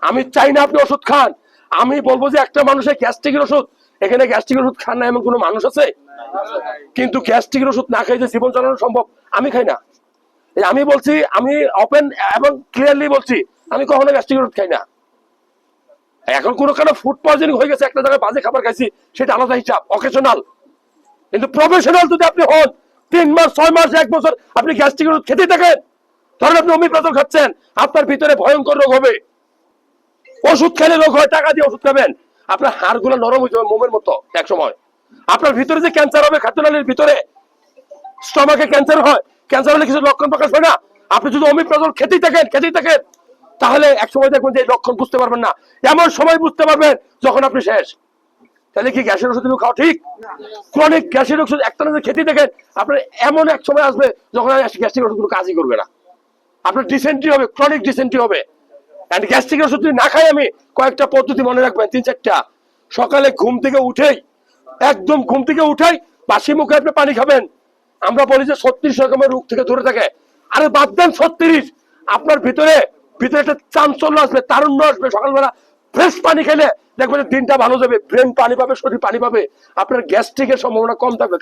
আমি চাই না আপনি ওষুধ খান। আমি বলবো যে একটা মানুষের গ্যাস্ট্রিকের ওষুধ, এখানে গ্যাস্ট্রিকের ওষুধ খান না এমন কোনো মানুষ আছে? কিন্তু গ্যাস্ট্রিকের ওষুধ না খাই যে জীবন চালানো সম্ভব, আমি খাই না। আমি বলছি, আমি ওপেন এবং ক্লিয়ারলি বলছি, আমি কখনো গ্যাস্ট্রিকের ওষুধ খাই না। এখন কোনো কারণে ফুড পয়জনিং হয়ে গেছে, একটা জায়গায় বাজে খাবার খাইছি, সেটা আলাদা হিসাব, অকেশনাল। কিন্তু প্রফেশনাল যদি আপনি হন, 3 মাস 6 মাস 1 বছর আপনি গ্যাস্ট্রিকের ওষুধ খেতে থাকেন, ধরেন আপনি অমিপ্রাজল খাচ্ছেন, আপনার ভিতরে ভয়ঙ্কর রোগ হবে। ওষুধ খেলে রোগ হয়, টাকা দিয়ে ওষুধ খাবেন, আপনার হাড়গুলো নরম হয়ে যাবে মোমের মতো এক সময়। আপনার ভিতরে যে ক্যান্সার হবে, খাদ্যনালীর ভিতরে স্টমাকে ক্যান্সার হয়, ক্যান্সার হলে কিছু লক্ষণ প্রকাশ হয় না? আপনি যদি অমিপ্রাজল খেতেই থাকেন, তাহলে এক সময় দেখবেন যে লক্ষণ বুঝতে পারবেন না। এমন সময় বুঝতে পারবেন যখন আপনি শেষ। তাহলে কি গ্যাসের ওষুধ খাওয়া ঠিক? ক্রনিক গ্যাসের ওষুধ একটানা যদি খেতেই থাকেন, আপনার এমন এক সময় আসবে যখন গ্যাস্ট্রিক ওষুধ কোনো কাজই করবে না, আপনার ডিসেন্ট্রি হবে, ক্রনিক ডিসেন্ট্রি হবে। এন্ড গ্যাস্ট্রিক ওষুধ যদি না খাই, আমি কয়েকটা পদ্ধতি মনে রাখবেন, 3-4টা। সকালে ঘুম থেকে উঠেই, একদম ঘুম থেকে উঠেই বাসি মুখে আপনি পানি খাবেন। আমরা বলি যে 36 রকমের রোগ থেকে দূরে থাকে, আরে বাদ দেন 36, আপনার ভিতরে একটা চাঞ্চল্য আসবে, তারুণ্য আসবে। সকালবেলা ফ্রেশ পানি খেলে দেখবেন দিনটা ভালো যাবে, ব্রেন পানি পাবে, শরীর পানি পাবে, আপনার গ্যাস্ট্রিকের সম্ভাবনা কম থাকবে।